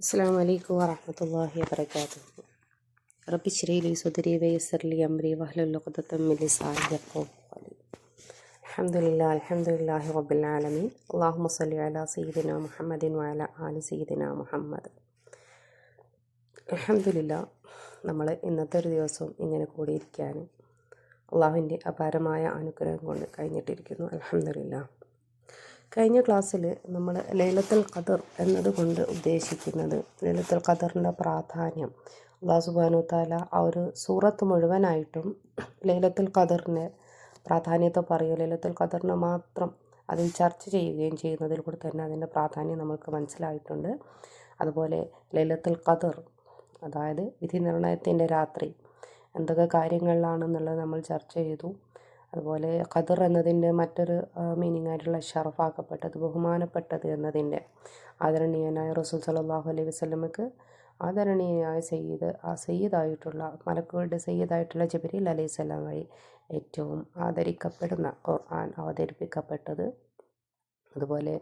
السلام عليكم ورحمة الله وبركاته. رب اشرح لي صدري ويسر لي أمري واحلل عقدة من لساني يفقهوا قولي. الحمد لله رب العالمين. اللهم صل على سيدنا محمد وعلى آل سيدنا محمد. അൽഹംദുലില്ലാ, നമ്മൾ ഇന്നത്തെ ഒരു ദിവസവും ഇങ്ങനെ കൂടിയിരിക്കാനും അള്ളാഹുവിൻ്റെ അപാരമായ അനുഗ്രഹം കൊണ്ട് കഴിഞ്ഞിട്ടിരിക്കുന്നു. അൽഹംദുലില്ലാ. കഴിഞ്ഞ ക്ലാസ്സിൽ നമ്മൾ ലൈലത്തുൽ ഖദർ എന്നതുകൊണ്ട് ഉദ്ദേശിക്കുന്നത് ലൈലത്തുൽ ഖദറിൻ്റെ പ്രാധാന്യം, അല്ലാഹു സുബ്ഹാനഹു തആല ആ ഒരു സൂറത്ത് മുഴുവനായിട്ടും ലൈലത്തുൽ ഖദറിൻ്റെ പ്രാധാന്യത്തെ പറയുക, ലൈലത്തുൽ ഖദറിനെ മാത്രം അതിൽ ചർച്ച ചെയ്യുകയും ചെയ്യുന്നതിൽ കൂടി തന്നെ അതിൻ്റെ പ്രാധാന്യം നമുക്ക് മനസ്സിലായിട്ടുണ്ട്. അതുപോലെ ലൈലത്തുൽ ഖദർ, അതായത് വിധി നിർണയത്തിൻ്റെ രാത്രി, എന്തൊക്കെ കാര്യങ്ങളിലാണെന്നുള്ളത് നമ്മൾ ചർച്ച ചെയ്തു. അതുപോലെ ഖദർ എന്നതിൻ്റെ മറ്റൊരു മീനിങ് ആയിട്ടുള്ള ഷറഫാക്കപ്പെട്ടത്, ബഹുമാനപ്പെട്ടത് എന്നതിൻ്റെ ആദരണീയനായ റസൂൽ സല്ലല്ലാഹു അലൈഹി വസല്ലമക്ക് ആദരണീയനായ സയ്യിദായിട്ടുള്ള മലക്കുകളുടെ സയ്യിദായിട്ടുള്ള ജിബ്രീൽ അലൈഹിസ്സലാം വഴി ഏറ്റവും ആദരിക്കപ്പെടുന്ന ഖുർആൻ അവതരിപ്പിക്കപ്പെട്ടത്. അതുപോലെ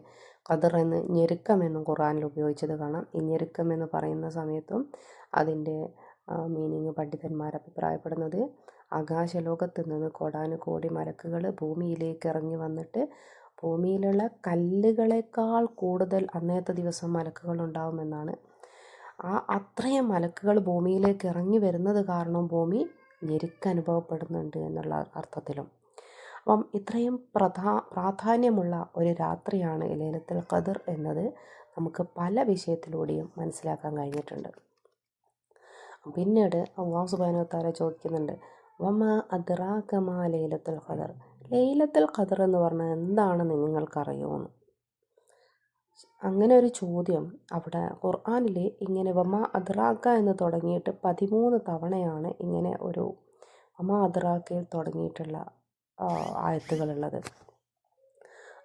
ഖദർ എന്ന് ഞെരുക്കമെന്നും ഖുർആനിൽ ഉപയോഗിച്ചത് കാണാം. ഈ ഞെരുക്കം എന്ന് പറയുന്ന സമയത്തും അതിൻ്റെ മീനിങ് പണ്ഡിതന്മാർ അഭിപ്രായപ്പെടുന്നത്, ആകാശലോകത്ത് നിന്ന് കോടാനുകോടി മലക്കുകൾ ഭൂമിയിലേക്ക് ഇറങ്ങി വന്നിട്ട് ഭൂമിയിലുള്ള കല്ലുകളെക്കാൾ കൂടുതൽ അന്നത്തെ ദിവസം മലക്കുകൾ ഉണ്ടാവുമെന്നാണ്. അത്രയും മലക്കുകൾ ഭൂമിയിലേക്ക് ഇറങ്ങി വരുന്നത് കാരണം ഭൂമി ഞെരുക്കനുഭവപ്പെടുന്നുണ്ട് എന്നുള്ള അർത്ഥത്തിലും. അപ്പം ഇത്രയും പ്രാധാന്യമുള്ള ഒരു രാത്രിയാണ് ലൈലത്തുൽ ഖദർ എന്നത് നമുക്ക് പല വിഷയത്തിലൂടെയും മനസ്സിലാക്കാൻ കഴിഞ്ഞിട്ടുണ്ട്. പിന്നീട് അല്ലാഹു സുബ്ഹാനഹു വതആല ചോദിക്കുന്നുണ്ട്, വമാ അദ്റാക മാ ലൈലത്തുൽ ഖദർ, ലൈലത്തുൽ ഖദർ എന്ന് പറഞ്ഞാൽ എന്താണെന്ന് നിങ്ങൾക്കറിയുമെന്ന്. അങ്ങനെ ഒരു ചോദ്യം അവിടെ ഖുർആനിൽ ഇങ്ങനെ വമാ അദ്റാക എന്ന് തുടങ്ങിയിട്ട് 13 തവണയാണ് ഇങ്ങനെ ഒരു വമാ അദ്റാകയിൽ തുടങ്ങിയിട്ടുള്ള ആയത്തുകളുള്ളത്.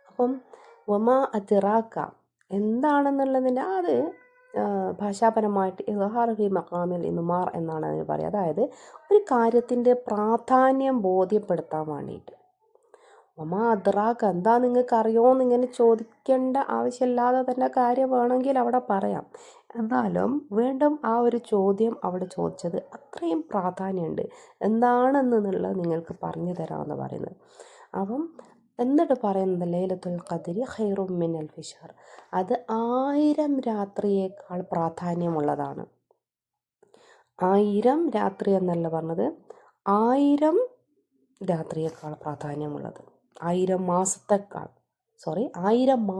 അപ്പം വമാ അദ്റാക എന്താണെന്നുള്ളതിൻ്റെ അത് ഭാഷാപരമായിട്ട് ഇദ്ഹാർ ഫി മഖാമിൽ ഇദ്മാർ എന്നാണ് അതിന് പറയുക. അതായത് ഒരു കാര്യത്തിൻ്റെ പ്രാധാന്യം ബോധ്യപ്പെടുത്താൻ വേണ്ടിയിട്ട്. വമാ അദ്റാക, എന്താ നിങ്ങൾക്ക് അറിയുമോയെന്ന് ഇങ്ങനെ ചോദിക്കേണ്ട ആവശ്യമില്ലാതെ തന്നെ കാര്യം വേണമെങ്കിൽ അവിടെ പറയാം. എന്നാലും വീണ്ടും ആ ഒരു ചോദ്യം അവിടെ ചോദിച്ചത് അത്രയും പ്രാധാന്യമുണ്ട്, എന്താണെന്നുള്ളത് നിങ്ങൾക്ക് പറഞ്ഞു തരാമെന്ന് പറയുന്നത്. അപ്പം എന്നിട്ട് പറയുന്നത് ലൈലത്തുൽ ഖദ്രി ഖൈറും മിൻ അൽഫി ഷഹർ, അത് 1000 രാത്രിയേക്കാൾ പ്രാധാന്യമുള്ളതാണ്. 1000 രാത്രി എന്നല്ല പറഞ്ഞത്, 1000 രാത്രിയേക്കാൾ പ്രാധാന്യമുള്ളത്, 1000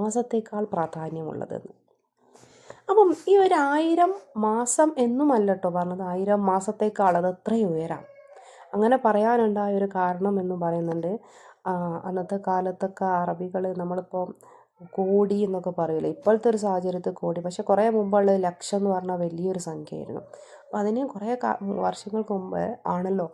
മാസത്തേക്കാൾ പ്രാധാന്യമുള്ളതെന്ന്. അപ്പം ഈ ഒരു 1000 മാസം എന്നുമല്ല കേട്ടോ പറഞ്ഞത്, 1000 മാസത്തേക്കാൾ അത് എത്രയും ഉയരാം. അങ്ങനെ പറയാനുണ്ടായ ഒരു കാരണം എന്ന് പറയുന്നുണ്ട്, അന്നത്തെ കാലത്തൊക്കെ അറബികൾ നമ്മളിപ്പോൾ കോടി എന്നൊക്കെ പറയില്ലേ, ഇപ്പോഴത്തെ ഒരു സാഹചര്യത്തിൽ കോടി, പക്ഷെ കുറേ മുമ്പുള്ള ലക്ഷം എന്ന് പറഞ്ഞാൽ വലിയൊരു സംഖ്യയായിരുന്നു. അപ്പോൾ അതിന് കുറേ വർഷങ്ങൾക്ക് മുമ്പ് ആണല്ലോ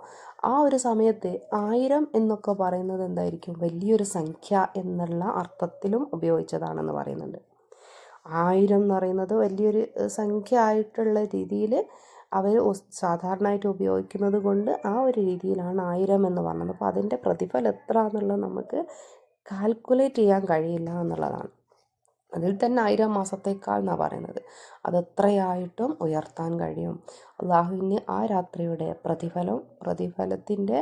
ആ ഒരു സമയത്ത് 1000 എന്നൊക്കെ പറയുന്നത് എന്തായിരിക്കും, വലിയൊരു സംഖ്യ എന്നുള്ള അർത്ഥത്തിലും ഉപയോഗിച്ചതാണെന്ന് പറയുന്നുണ്ട്. 1000 എന്ന് പറയുന്നത് വലിയൊരു സംഖ്യ ആയിട്ടുള്ള രീതിയിൽ അവർ സാധാരണയായിട്ട് ഉപയോഗിക്കുന്നത് കൊണ്ട് ആ ഒരു രീതിയിലാണ് 1000 എന്ന് പറഞ്ഞത്. അപ്പോൾ അതിൻ്റെ പ്രതിഫലം എത്ര എന്നുള്ളത് നമുക്ക് കാൽക്കുലേറ്റ് ചെയ്യാൻ കഴിയില്ല എന്നുള്ളതാണ്. അതിൽ തന്നെ 1000 മാസത്തേക്കാൾ എന്നാണ് പറയുന്നത്. അതെത്രയായിട്ടും ഉയർത്താൻ കഴിയും. അള്ളാഹുവിന് ആ രാത്രിയുടെ പ്രതിഫലത്തിൻ്റെ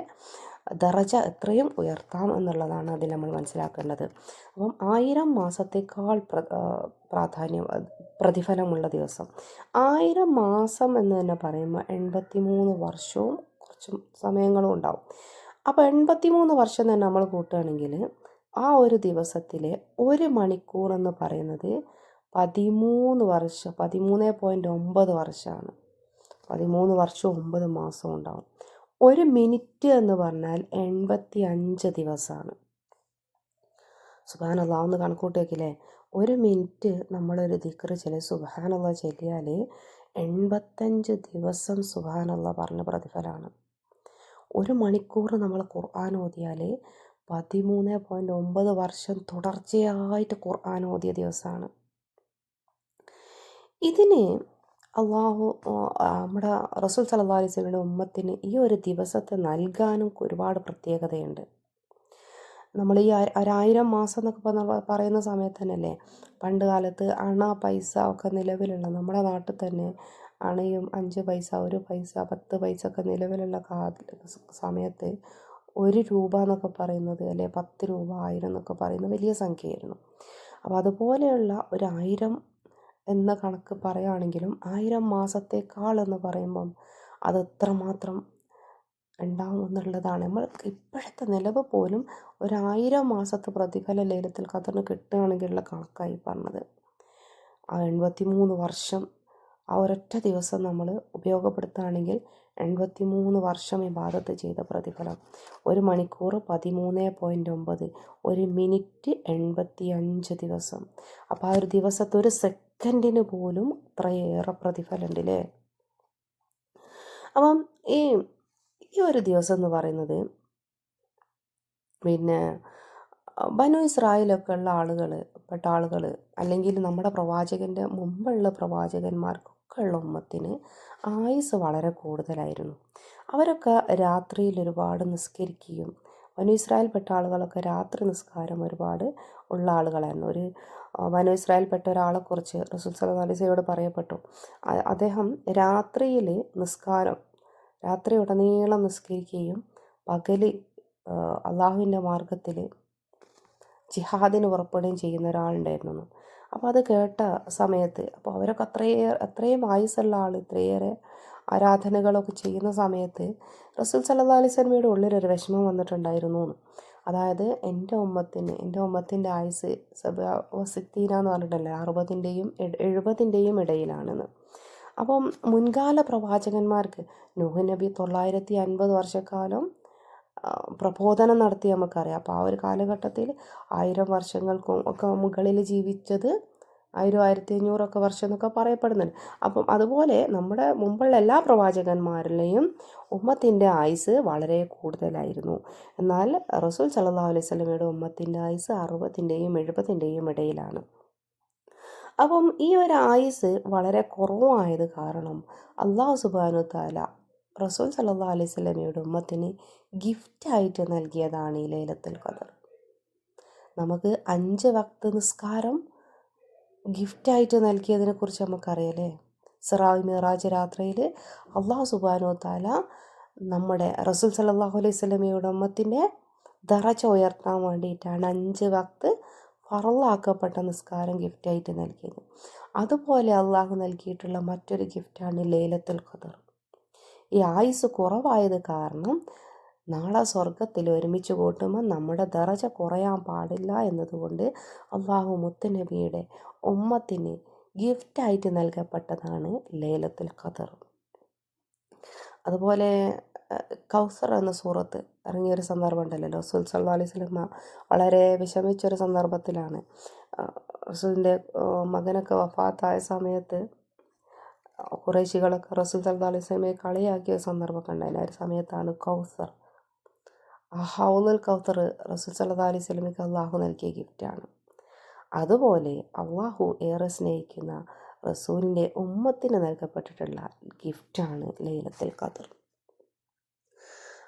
ദറജ എത്രയും ഉയർത്താം എന്നുള്ളതാണ് അതിൽ നമ്മൾ മനസ്സിലാക്കേണ്ടത്. അപ്പം 1000 മാസത്തേക്കാൾ പ്രതിഫലമുള്ള ദിവസം. 1000 മാസം എന്ന് തന്നെ പറയുമ്പോൾ 83 വർഷവും കുറച്ച് സമയങ്ങളും ഉണ്ടാവും. അപ്പോൾ 83 വർഷം തന്നെ നമ്മൾ കൂട്ടുകയാണെങ്കിൽ ആ ഒരു ദിവസത്തിലെ 1 മണിക്കൂർ എന്ന് പറയുന്നത് 13.9 വർഷമാണ്. 13 വർഷവും 9 മാസവും ഉണ്ടാവും. 1 മിനിറ്റ് എന്ന് പറഞ്ഞാൽ 85 ദിവസമാണ്. സുബ്ഹാനല്ലാഹ്, ഒന്ന് കണക്കൂട്ടി വയ്ക്കില്ലേ, 1 മിനിറ്റ് നമ്മളൊരു ദിക്ർ സുബ്ഹാനല്ലാഹ് ചൊല്ലിയാൽ 85 ദിവസം സുബ്ഹാനല്ലാഹ് പറഞ്ഞ പ്രതിഫലമാണ്. 1 മണിക്കൂർ നമ്മൾ ഖുർആൻ ഓതിയാൽ 13.9 വർഷം തുടർച്ചയായിട്ട് ഖുർആൻ ഓതിയ ദിവസമാണ്. ഇതിന് അള്ളാഹു നമ്മുടെ റസൂൽ സല്ലല്ലാഹു അലൈഹി വസല്ലമയുടെ ഉമ്മത്തിന് ഈ ഒരു ദിവസത്തെ നൽകാനും ഒരുപാട് പ്രത്യേകതയുണ്ട്. നമ്മൾ ഈ 1000 മാസം എന്നൊക്കെ പറയുന്ന സമയത്ത് തന്നെയല്ലേ പണ്ട് കാലത്ത് അണ പൈസ ഒക്കെ നിലവിലുള്ള നമ്മുടെ നാട്ടിൽ തന്നെ അണയും 5 പൈസ 1 പൈസ 10 പൈസ ഒക്കെ നിലവിലുള്ള സമയത്ത് 1 രൂപ എന്നൊക്കെ പറയുന്നത് അല്ലെ 10 രൂപ 1000 എന്നൊക്കെ പറയുന്നത് വലിയ സംഖ്യയായിരുന്നു. അപ്പോൾ അതുപോലെയുള്ള ഒരു 1000 എന്ന കണക്ക് പറയുകയാണെങ്കിലും 1000 മാസത്തേക്കാൾ എന്ന് പറയുമ്പം അത് എത്രമാത്രം ഉണ്ടാവും എന്നുള്ളതാണ്. നമ്മൾ ഇപ്പോഴത്തെ നിലവ് പോലും 1000 മാസത്തെ പ്രതിഫലം ലൈലത്തുൽ ഖദറിന് കിട്ടുകയാണെങ്കിലുള്ള കണക്കായി പറഞ്ഞത്. ആ 83 വർഷം ആ ഒരൊറ്റ ദിവസം നമ്മൾ ഉപയോഗപ്പെടുത്തുകയാണെങ്കിൽ 83 വർഷം ഇബാദത്ത് ചെയ്ത പ്രതിഫലം. 1 മണിക്കൂർ 13.9, 1 മിനിറ്റ് 85 ദിവസം. അപ്പോൾ ആ ഒരു ദിവസത്തെ ഒരു സെക്കൻഡിന് പോലും അത്രയേറെ പ്രതിഫലം ഉണ്ട് അല്ലേ. അപ്പം ഈ ഒരു ദിവസം എന്ന് പറയുന്നത് പിന്നെ ബനു ഇസ്രായേലൊക്കെ ഉള്ള പെട്ട ആളുകൾ അല്ലെങ്കിൽ നമ്മുടെ പ്രവാചകൻ്റെ മുമ്പുള്ള പ്രവാചകന്മാർക്കൊക്കെ ഉള്ള ഉമ്മത്തിന് ആയുസ് വളരെ കൂടുതലായിരുന്നു. അവരൊക്കെ രാത്രിയിൽ ഒരുപാട് നിസ്കരിക്കുകയും ബനു ഇസ്രായേൽ പെട്ട ആളുകളൊക്കെ രാത്രി നിസ്കാരം ഒരുപാട് ഉള്ള ആളുകളായിരുന്നു. ഒരു ബനു ഇസ്രായേൽ പെട്ട ഒരാളെക്കുറിച്ച് റസൂൽ സല്ലല്ലാഹു അലൈഹി വസല്ലമയോട് പറയപ്പെട്ടു, അദ്ദേഹം രാത്രിയിൽ രാത്രി ഉടനീളം നിസ്കരിക്കുകയും പകൽ അള്ളാഹുവിൻ്റെ മാർഗത്തിൽ ജിഹാദിന് പുറപ്പെടുകയും ചെയ്യുന്ന ഒരാളുണ്ടായിരുന്നു. അപ്പോൾ അത് കേട്ട സമയത്ത് അപ്പോൾ അവരൊക്കെ അത്രയും ആയുസ്സുള്ള ആൾ ഇത്രയേറെ ആരാധനകളൊക്കെ ചെയ്യുന്ന സമയത്ത് റസൂൽ സല്ലല്ലാഹു അലൈഹി വസല്ലമയുടെ ഉള്ളിലൊരു വിഷമം വന്നിട്ടുണ്ടായിരുന്നു. അതായത് എൻ്റെ ഉമ്മത്തിൻ്റെ ആയുസ് 60 എന്ന് പറഞ്ഞിട്ടല്ലേ 60ൻ്റെയും 70ൻ്റെയും ഇടയിലാണെന്ന്. അപ്പം മുൻകാല പ്രവാചകന്മാർക്ക് നൂഹ് നബി 950 വർഷക്കാലം പ്രബോധനം നടത്തി നമുക്കറിയാം. അപ്പോൾ ആ ഒരു കാലഘട്ടത്തിൽ 1000 വർഷങ്ങൾക്കും ഒക്കെ മുകളിൽ ജീവിച്ചത് 1000 1500 വർഷം എന്നൊക്കെ പറയപ്പെടുന്നുണ്ട്. അപ്പം അതുപോലെ നമ്മുടെ മുമ്പുള്ള എല്ലാ പ്രവാചകന്മാരിലെയും ഉമ്മത്തിൻ്റെ ആയുസ് വളരെ കൂടുതലായിരുന്നു. എന്നാൽ റസൂൽ സല്ലല്ലാഹു അലൈഹി വസല്ലമയുടെ ഉമ്മത്തിൻ്റെ ആയുസ് 60ൻ്റെയും 70ൻ്റെയും ഇടയിലാണ്. അപ്പം ഈ ഒരു ആയുസ് വളരെ കുറവായത് കാരണം അല്ലാഹു സുബ്ഹാനഹു തആല റസൂൽ സല്ലല്ലാഹു അലൈഹി വസല്ലമയുടെ ഉമ്മത്തിന് ഗിഫ്റ്റായിട്ട് നൽകിയതാണ് ഈ ലൈലത്തുൽ ഖദർ. നമുക്ക് 5 വക്ത് നിസ്കാരം ഗിഫ്റ്റായിട്ട് നൽകിയതിനെ കുറിച്ച് നമുക്കറിയാലേ. ഇസ്രാ മിഅ്റാജ് രാത്രിയിൽ അല്ലാഹു സുബ്ഹാനഹു തആല നമ്മുടെ റസൂൽ സല്ലല്ലാഹു അലൈഹി വസല്ലമയുടെ ഉമ്മത്തിൻ്റെ ദറജ ഉയർത്താൻ വേണ്ടിയിട്ടാണ് 5 വക്ത് ഫറളാക്കപ്പെട്ട നിസ്കാരം ഗിഫ്റ്റായിട്ട് നൽകിയത്. അതുപോലെ അള്ളാഹു നൽകിയിട്ടുള്ള മറ്റൊരു ഗിഫ്റ്റാണ് ലൈലത്തുൽ ഖദർ. ഈ ആയുസ് കുറവായത് കാരണം നാളെ സ്വർഗത്തിൽ ഒരുമിച്ച് കൂട്ടുമ്പോൾ നമ്മുടെ ദറജ കുറയാൻ പാടില്ല എന്നതുകൊണ്ട് അള്ളാഹു മുത്തുനബിയുടെ ഉമ്മത്തിന് ഗിഫ്റ്റായിട്ട് നൽകപ്പെട്ടതാണ് ലൈലത്തുൽ ഖദർ. അതുപോലെ കൗസർ എന്ന സൂറത്ത് ഇറങ്ങിയൊരു സന്ദർഭം ഉണ്ടല്ലോ. റസൂൽ സല്ലല്ലാഹു അലൈഹി വസല്ലമ വളരെ വിഷമിച്ചൊരു സന്ദർഭത്തിലാണ്. റസൂലിൻ്റെ മകനൊക്കെ വഫാത്തായ സമയത്ത് ഖുറൈശികളൊക്കെ റസൂൽ സല്ലല്ലാഹു അലൈഹി വസല്ലമയെ കളിയാക്കിയ സന്ദർഭമൊക്കെ ഉണ്ടായിരുന്നു. ആ ഒരു സമയത്താണ് കൗസർ, ആ ഹൗലുൽ കൗസർ റസൂൽ സല്ലല്ലാഹു അലൈഹി വസല്ലമയ്ക്ക് അള്ളാഹു നൽകിയ ഗിഫ്റ്റാണ്. അതുപോലെ അള്ളാഹു ഏറെ സ്നേഹിക്കുന്ന റസൂലിൻ്റെ ഉമ്മത്തിന് നൽകപ്പെട്ടിട്ടുള്ള ഗിഫ്റ്റാണ് ലൈലത്തുൽ ഖദർ.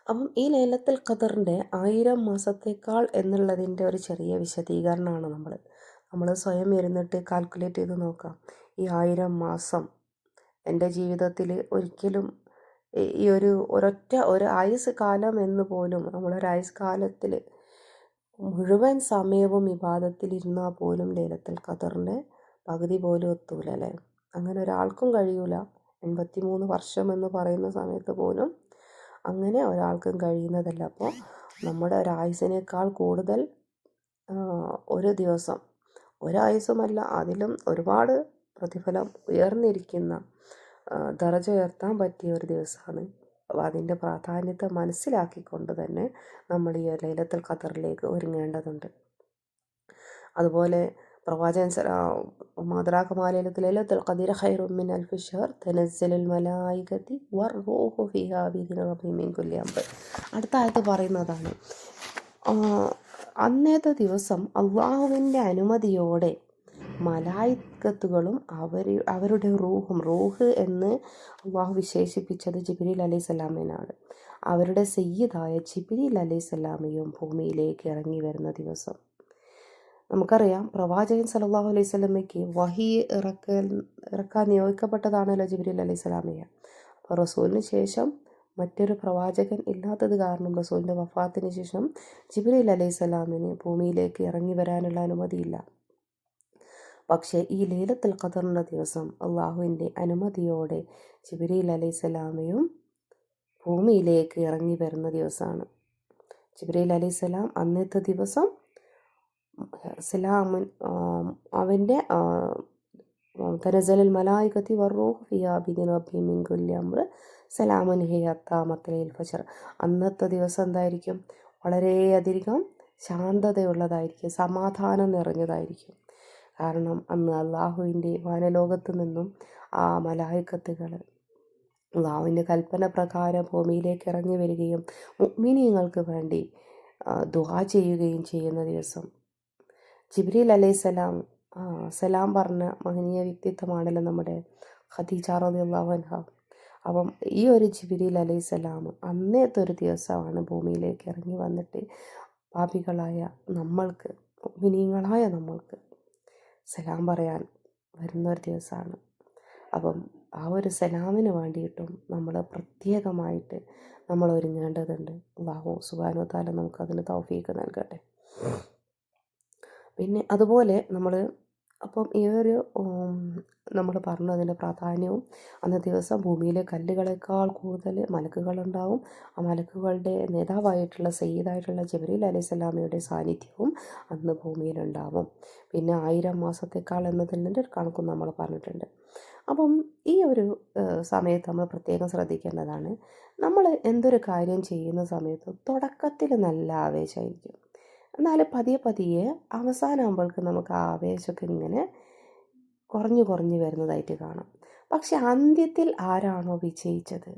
അപ്പം ഈ ലൈലത്തുൽ ഖദറിൻ്റെ 1000 മാസത്തേക്കാൾ എന്നുള്ളതിൻ്റെ ഒരു ചെറിയ വിശദീകരണമാണ് നമ്മൾ സ്വയം ഇരുന്നിട്ട് കാൽക്കുലേറ്റ് ചെയ്ത് നോക്കാം. ഈ 1000 മാസം എൻ്റെ ജീവിതത്തിൽ ഒരിക്കലും ഈ ഒരു ആയുസ് കാലം എന്ന് പോലും നമ്മളൊരു ആയുസ് കാലത്തിൽ മുഴുവൻ സമയവും ഇബാദത്തിലിരുന്നാൽ പോലും ലൈലത്തുൽ ഖദറിൻ്റെ പകുതി പോലും എത്തൂല അല്ലേ. അങ്ങനെ ഒരാൾക്കും കഴിയൂല. 83 വർഷം എന്ന് പറയുന്ന സമയത്ത് പോലും അങ്ങനെ ഒരാൾക്കും കഴിയുന്നതല്ല. അപ്പോൾ നമ്മുടെ ഒരായുസിനേക്കാൾ കൂടുതൽ ഒരു ദിവസം, ഒരായുസുമല്ല അതിലും ഒരുപാട് പ്രതിഫലം ഉയർന്നിരിക്കുന്ന ദറജ ഉയർത്താൻ പറ്റിയ ഒരു ദിവസമാണ്. അപ്പോൾ അതിൻ്റെ പ്രാധാന്യത്തെ മനസ്സിലാക്കിക്കൊണ്ട് തന്നെ നമ്മൾ ഈ ലൈലത്തുൽ ഖദറിലേക്ക് ഒരുങ്ങേണ്ടതുണ്ട്. അതുപോലെ പ്രവാചകൻ മാദ്രാക ലൈലത്തുൽ ഖദർ ഖൈറും മിൻ അൽഫി ശഹർ തനസ്സലുൽ മലായികതി വറൂഹു ഫിഹാ ബിഇദ്നി റബ്ബിഹിം മിൻ കുല്ലി അംർ. അടുത്ത ആയത്ത് പറയുന്നതാണ്, അന്നേത്തെ ദിവസം അള്ളാഹുവിൻ്റെ അനുമതിയോടെ മലായിക്കത്തുകളും അവരുടെ റൂഹ് എന്ന് അള്ളാഹു വിശേഷിപ്പിച്ചത് ജിബ്രീൽ അലൈഹിസ്സലാമിനാണ്. അവരുടെ സയ്യിദായ ജിബ്രീൽ അലൈഹിസ്സലാമയും ഭൂമിയിലേക്ക് ഇറങ്ങി വരുന്ന ദിവസം. നമുക്കറിയാം പ്രവാചകൻ സല്ലല്ലാഹു അലൈഹി വസല്ലമയ്ക്ക് വഹി ഇറക്കാൻ നിയോഗിക്കപ്പെട്ടതാണല്ലോ ജിബ്രീൽ അലൈഹിസ്സലാമയെ. അപ്പോൾ റസൂലിന് ശേഷം മറ്റൊരു പ്രവാചകൻ ഇല്ലാത്തത് കാരണം റസൂലിൻ്റെ വഫാത്തിന് ശേഷം ജിബ്രീൽ അലൈഹിസ്സലാമിന് ഭൂമിയിലേക്ക് ഇറങ്ങി വരാനുള്ള അനുമതിയില്ല. പക്ഷേ ഈ ലൈലത്തുൽ ഖദറിൻ്റെ ദിവസം അള്ളാഹുവിൻ്റെ അനുമതിയോടെ ജിബ്രീൽ അലൈഹിസ്സലാമയും ഭൂമിയിലേക്ക് ഇറങ്ങി വരുന്ന ദിവസമാണ്. ജിബ്രീൽ അലൈഹിസ്സലാം അന്നത്തെ ദിവസം സലാമുൻ അവൻ്റെ തനസലുൽ മലായികത്തി വറൂഹ് ഫിഹാ ബിഇദ്നി റബ്ബിഹിം മിൻ കുല്ലി അംർ സലാമുൻ ഹിയ ഹത്താ മത്ലഇൽ ഫജ്ർ. അന്നത്തെ ദിവസം എന്തായിരിക്കും? വളരെയധികം ശാന്തതയുള്ളതായിരിക്കും, സമാധാനം നിറഞ്ഞതായിരിക്കും. കാരണം അന്ന് അള്ളാഹുവിൻ്റെ വാനലോകത്ത് നിന്നും ആ മലായികത്തുകൾ അള്ളാഹുവിൻ്റെ കൽപ്പന പ്രകാരം ഭൂമിയിലേക്ക് ഇറങ്ങി വരികയും മുഅ്മിനീങ്ങൾക്ക് വേണ്ടി ദുആ ചെയ്യുകയും ചെയ്യുന്ന ദിവസം. ജിബ്രീൽ അലൈഹിസ്സലാം സലാം പറഞ്ഞ മഹനീയ വ്യക്തിത്വമാണല്ലോ നമ്മുടെ ഖദീജ റളിയല്ലാഹു അൻഹ. അപ്പം ഈ ഒരു ജിബ്രീൽ അലൈഹിസ്സലാം അന്നത്തെ ഒരു ദിവസമാണ് ഭൂമിയിലേക്ക് ഇറങ്ങി വന്നിട്ട് പാപികളായ നമ്മൾക്ക്, മുഅ്മിനീങ്ങളായ നമ്മൾക്ക് സലാം പറയാൻ വരുന്ന ഒരു ദിവസമാണ്. അപ്പം ആ ഒരു സലാമിന് വേണ്ടിയിട്ടും നമ്മൾ പ്രത്യേകമായിട്ട് നമ്മൾ ഒരുങ്ങേണ്ടതുണ്ട്. അല്ലാഹു സുബ്ഹാനഹു വ തആല നമുക്കതിന് തൗഫീഖ് നൽകട്ടെ. പിന്നെ അതുപോലെ നമ്മൾ അപ്പം ഈ ഒരു നമ്മൾ പറഞ്ഞു അതിൻ്റെ പ്രാധാന്യവും. അന്നത്തെ ദിവസം ഭൂമിയിലെ കല്ലുകളേക്കാൾ കൂടുതൽ മലക്കുകളുണ്ടാവും. ആ മലക്കുകളുടെ നേതാവായിട്ടുള്ള സയ്യിദായിട്ടുള്ള ജിബ്രീൽ അലൈഹിസ്സലാമയുടെ സാന്നിധ്യവും അന്ന് ഭൂമിയിലുണ്ടാവും. പിന്നെ 1000 മാസത്തേക്കാൾ എന്നതിൻ്റെ ഒരു കണക്കും നമ്മൾ പറഞ്ഞിട്ടുണ്ട്. അപ്പം ഈ ഒരു സമയത്ത് നമ്മൾ പ്രത്യേകം ശ്രദ്ധിക്കേണ്ടതാണ്, നമ്മൾ എന്തൊരു കാര്യം ചെയ്യുന്ന സമയത്ത് തുടക്കത്തിൽ നല്ല ആവേശമായിരിക്കും. എന്നാൽ പതിയെ അവസാനമാകുമ്പോഴേക്ക് നമുക്ക് ആ ആവേശമൊക്കെ ഇങ്ങനെ കുറഞ്ഞു വരുന്നതായിട്ട് കാണാം. പക്ഷെ അന്ത്യത്തിൽ ആരാണോ വിജയിച്ചത്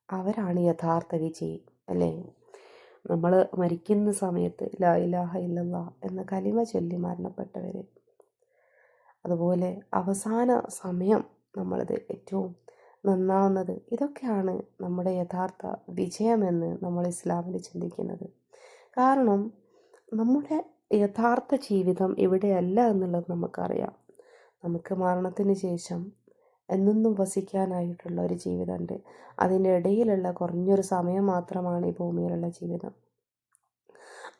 അവരാണ് യഥാർത്ഥ വിജയി, അല്ലേ? നമ്മൾ മരിക്കുന്ന സമയത്ത് ലാ ഇലാഹ ഇല്ലല്ലാഹ് എന്ന കലിമ ചൊല്ലി മരണപ്പെട്ടവർ, അതുപോലെ അവസാന സമയം നമ്മളത് ഏറ്റവും നന്നാവുന്നത്, ഇതൊക്കെയാണ് നമ്മുടെ യഥാർത്ഥ വിജയമെന്ന് നമ്മൾ ഇസ്ലാമിൽ ചിന്തിക്കുന്നത്. കാരണം നമ്മുടെ യഥാർത്ഥ ജീവിതം ഇവിടെയല്ല എന്നുള്ളത് നമുക്കറിയാം. നമുക്ക് മരണത്തിന് ശേഷം എന്നെന്നും വസിക്കാനായിട്ടുള്ള ഒരു ജീവിതമുണ്ട്. അതിൻ്റെ ഇടയിലുള്ള കുറഞ്ഞൊരു സമയം മാത്രമാണ് ഈ ഭൂമിയിലുള്ള ജീവിതം.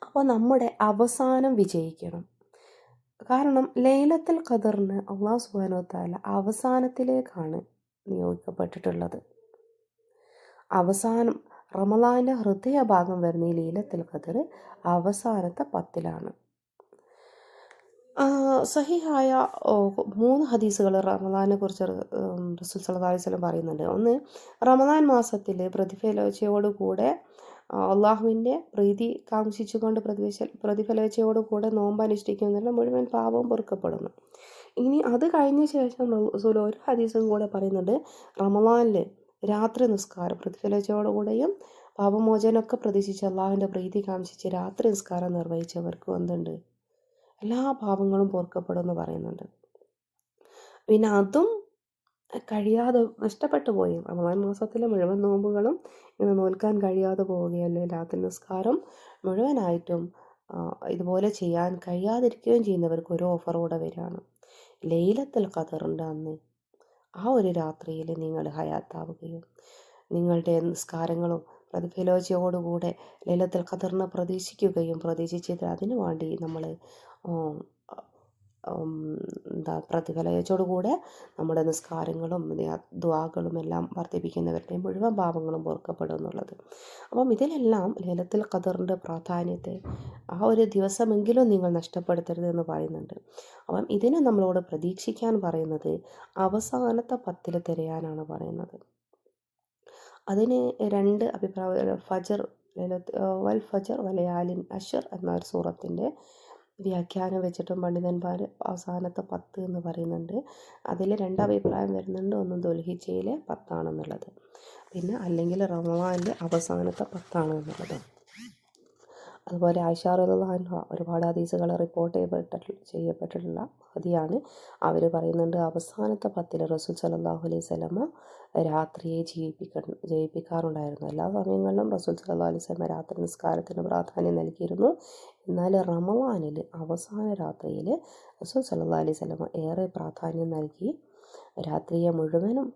അപ്പോൾ നമ്മുടെ അവസാനം വിജയിക്കണം. കാരണം ലൈലത്തുൽ ഖദറിന് അല്ലാഹു സുബ്ഹാനഹു വ തആല അവസാനത്തിലേക്കാണ് നിയോഗിക്കപ്പെട്ടിട്ടുള്ളത്. അവസാനം റമളാൻ്റെ ഹൃദയഭാഗം വരുന്ന ഈ ലൈലത്തുൽ ഖദർ അവസാനത്തെ 10-ലാണ്. സഹിഹായ 3 ഹദീസുകൾ റമളാനെ കുറിച്ച് റസൂൽ സല്ലല്ലാഹു അലൈഹി വസല്ലം പറയുന്നുണ്ട്. ഒന്ന്, റമളാൻ മാസത്തിൽ പ്രതിഫലേച്ഛയോടുകൂടെ അള്ളാഹുവിൻ്റെ പ്രീതി കാംക്ഷിച്ചുകൊണ്ട് പ്രതിഫലേച്ഛയോടുകൂടെ നോമ്പ് അനുഷ്ഠിക്കുന്നതിന് മുഴുവൻ പാപവും പൊറുക്കപ്പെടുന്നു. ഇനി അത് കഴിഞ്ഞ ശേഷം റസൂൽ ഒരു ഹദീസും കൂടെ പറയുന്നുണ്ട്, റമളാനിൽ രാത്രി നിസ്കാരം പ്രതിഫലേച്ഛയോടുകൂടെയും പാപമോചനമൊക്കെ പ്രതീക്ഷിച്ച് അള്ളാഹുവിൻ്റെ പ്രീതി കാംക്ഷിച്ച് രാത്രി നിസ്കാരം നിർവഹിച്ചവർക്ക് എന്തുണ്ട്? എല്ലാ പാപങ്ങളും പൊറുക്കപ്പെടുമെന്ന് പറയുന്നുണ്ട്. പിന്നെ അതും കഴിയാതെ നഷ്ടപ്പെട്ടു പോയി റമളാൻ മാസത്തിലെ മുഴുവൻ നോമ്പുകളും ഇങ്ങനെ നോൽക്കാൻ കഴിയാതെ പോവുകയല്ലേ, രാത്രി നിസ്കാരം മുഴുവനായിട്ടും ഇതുപോലെ ചെയ്യാൻ കഴിയാതിരിക്കുകയും ചെയ്യുന്നവർക്ക് ഒരു ഓഫർ കൂടെ വരികയാണ്. ലൈലത്തുൽ ഖദറിൻ്റെ അന്ന് ആ ഒരു രാത്രിയിൽ നിങ്ങൾ ഹയാത്താവുകയും നിങ്ങളുടെ നിസ്കാരങ്ങളും പ്രതിഫലോചയോടുകൂടെ ലൈലത്തുൽ ഖദറിനെ പ്രതീക്ഷിച്ചിട്ട് അതിനു വേണ്ടി നമ്മൾ പ്രതിഫലോചയോടുകൂടെ നമ്മുടെ നിസ്കാരങ്ങളും ദുആകളും എല്ലാം വർദ്ധിപ്പിക്കുന്നവരുടെ മുഴുവൻ പാപങ്ങളും പൊറുക്കപ്പെടും എന്നുള്ളത്. അപ്പം ഇതിലെല്ലാം ലൈലത്തുൽ ഖദറിൻ്റെ പ്രാധാന്യത്തെ ആ ഒരു ദിവസമെങ്കിലും നിങ്ങൾ നഷ്ടപ്പെടുത്തരുത് എന്ന് പറയുന്നുണ്ട്. അപ്പം ഇതിനെ നമ്മളോട് പ്രതീക്ഷിക്കാൻ പറയുന്നത് അവസാനത്തെ 10 തിരയാനാണ് പറയുന്നത്. അതിന് 2 അഭിപ്രായം. വൽ ഫജർ വലയാലിൻ അശ്ർ എന്ന ഒരു സൂറത്തിൻ്റെ വ്യാഖ്യാനം വെച്ചിട്ടും പണ്ഡിതന്മാർ അവസാനത്തെ 10 എന്ന് പറയുന്നുണ്ട്. അതിൽ 2 അഭിപ്രായം വരുന്നുണ്ട്. ഒന്ന് ദുൽഹിജ്ജയിലെ 10 ആണെന്നുള്ളത്, പിന്നെ അല്ലെങ്കിൽ റമളാനിലെ അവസാനത്തെ 10 എന്നുള്ളത്. അതുപോലെ ആയിഷ റളിയല്ലാഹു അൻഹ ഒരുപാട് ഹദീസുകൾ റിപ്പോർട്ട് ചെയ്യപ്പെട്ടിട്ടുള്ള മഹദിയാണ്. അവർ പറയുന്നുണ്ട് അവസാനത്തെ 10 റസൂൽ സല്ലല്ലാഹു അലൈഹി വസല്ലമ രാത്രിയെ ജയിപ്പിക്കാറുണ്ടായിരുന്നു. എല്ലാ സമയങ്ങളിലും റസൂൽ സല്ലല്ലാഹു അലൈഹി വസല്ലമ രാത്രി നിസ്കാരത്തിന് പ്രാധാന്യം നൽകിയിരുന്നു. എന്നാൽ റമളാനിൽ അവസാന രാത്രിയിൽ റസൂൽ സല്ലല്ലാഹു അലൈഹി വസല്ലമ ഏറെ പ്രാധാന്യം നൽകി രാത്രിയെ മുഴുവനും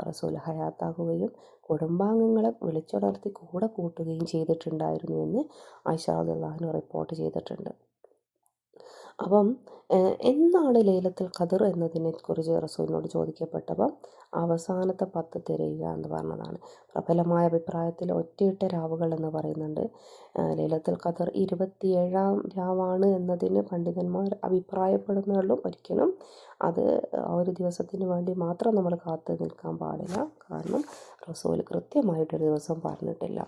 റസൂൽ ഹയാത്താക്കുകയും കുടുംബാംഗങ്ങളെ വിളിച്ചുണർത്തി കൂടെ കൂട്ടുകയും ചെയ്തിട്ടുണ്ടായിരുന്നുവെന്ന് ആയിഷ റളിയല്ലാഹു അൻഹ റിപ്പോർട്ട് ചെയ്തിട്ടുണ്ട്. അപ്പം എന്നാണ് ലൈലത്തുൽ ഖദർ എന്നതിനെക്കുറിച്ച് റസൂലിനോട് ചോദിക്കപ്പെട്ടപ്പോൾ അവസാനത്തെ 10 തിരയുക എന്ന് പറഞ്ഞതാണ്. പ്രബലമായ അഭിപ്രായത്തിൽ ഒറ്റയിട്ട രാവുകൾ എന്ന് പറയുന്നുണ്ട്. ലൈലത്തുൽ ഖദർ 27-ാം രാവാണ് എന്നതിന് പണ്ഡിതന്മാർ അഭിപ്രായപ്പെടുന്നുള്ളൂ. ഒരിക്കലും അത് ആ ഒരു ദിവസത്തിന് വേണ്ടി മാത്രം നമ്മൾ കാത്തു നിൽക്കാൻ പാടില്ല. കാരണം റസൂൽ കൃത്യമായിട്ടൊരു ദിവസം പറഞ്ഞിട്ടില്ല.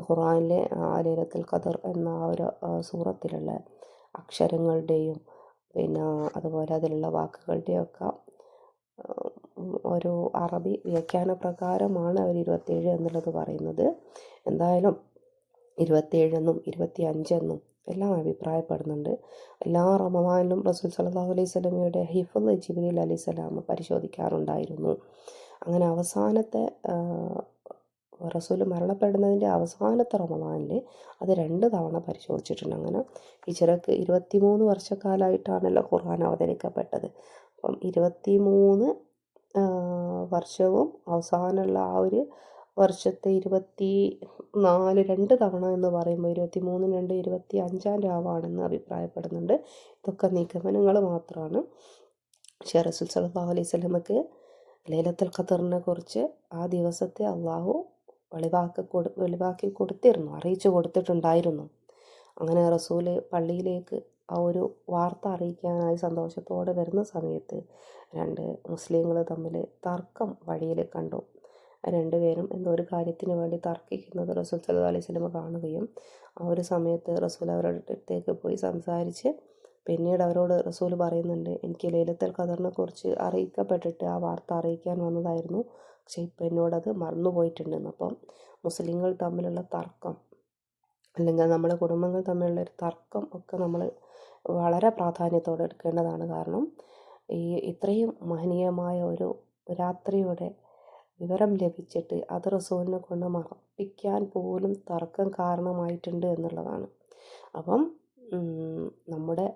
ഖുർആനിലെ ലൈലത്തുൽ ഖദർ എന്ന ആ ഒരു സൂറത്തിലുള്ള അക്ഷരങ്ങളുടെയും പിന്നെ അതുപോലെ അതിലുള്ള വാക്കുകളുടെയൊക്കെ ഒരു അറബി വ്യാഖ്യാന പ്രകാരമാണ് അവർ 27 എന്നുള്ളത് പറയുന്നത്. എന്തായാലും 27 എന്നും 25 എന്നും എല്ലാം അഭിപ്രായപ്പെടുന്നുണ്ട്. എല്ലാ റമളാനിലും റസൂൽ സല്ലല്ലാഹു അലൈഹി വസല്ലമയുടെ ഹിഫ്ള് ജിബ്രീൽ അലൈഹിസ്സലാം പരിശോധിക്കാറുണ്ടായിരുന്നു. അങ്ങനെ അവസാനത്തെ റസൂൽ മരണപ്പെടുന്നതിൻ്റെ അവസാനത്തെ റമളാനിൽ അത് 2 തവണ പരിശോധിച്ചിട്ടുണ്ട്. അങ്ങനെ ഹിജ്റക്ക് 23 വർഷക്കാലമായിട്ടാണല്ലോ ഖുർആൻ അവതരിക്കപ്പെട്ടത്. അപ്പം 23 വർഷവും അവസാനമുള്ള ആ ഒരു വർഷത്തെ 24 2 തവണ എന്ന് പറയുമ്പോൾ 23 2 25-ാം രാവാണെന്ന് അഭിപ്രായപ്പെടുന്നുണ്ട്. ഇതൊക്കെ നിഗമനങ്ങൾ മാത്രമാണ്. പക്ഷേ റസൂൽ സല്ലല്ലാഹു അലൈഹി വസല്ലമക്ക് ലൈലത്തുൽ ഖദറിനെ കുറിച്ച് ആ ദിവസത്തെ അള്ളാഹു വെളിവാക്കി കൊടുത്തിരുന്നു, അറിയിച്ചു കൊടുത്തിട്ടുണ്ടായിരുന്നു. അങ്ങനെ റസൂൽ പള്ളിയിലേക്ക് ആ ഒരു വാർത്ത അറിയിക്കാനായി സന്തോഷത്തോടെ വരുന്ന സമയത്ത് 2 മുസ്ലിങ്ങൾ തമ്മിൽ തർക്കം വഴിയിൽ കണ്ടു. 2 പേരും എന്തോ ഒരു കാര്യത്തിന് വേണ്ടി തർക്കിക്കുന്നത് റസൂൽ സല്ലല്ലാഹു അലൈഹി വസല്ലമ കാണുകയും ആ ഒരു സമയത്ത് റസൂൽ അവരുടെ അടുത്തേക്ക് പോയി സംസാരിച്ച് പിന്നീട് അവരോട് റസൂൽ പറയുന്നുണ്ട്, എനിക്ക് ലൈലത്തുൽ ഖദറിനെ കുറിച്ച് അറിയിക്കപ്പെട്ടിട്ട് ആ വാർത്ത അറിയിക്കാൻ വന്നതായിരുന്നു, പക്ഷേ ഇപ്പം എന്നോടത് മറന്നുപോയിട്ടുണ്ടെന്ന്. അപ്പം മുസ്ലിങ്ങൾ തമ്മിലുള്ള തർക്കം അല്ലെങ്കിൽ നമ്മുടെ കുടുംബങ്ങൾ തമ്മിലുള്ള ഒരു തർക്കം ഒക്കെ നമ്മൾ വളരെ പ്രാധാന്യത്തോടെ എടുക്കേണ്ടതാണ്. കാരണം ഇത്രയും മഹനീയമായ ഒരു രാത്രിയുടെ വിവരം ലഭിച്ചിട്ട് അത് റസൂലിനെ കൊണ്ട് മറപ്പിക്കാൻ പോലും തർക്കം കാരണമായിട്ടുണ്ട് എന്നുള്ളതാണ്. അപ്പം നമ്മുടെ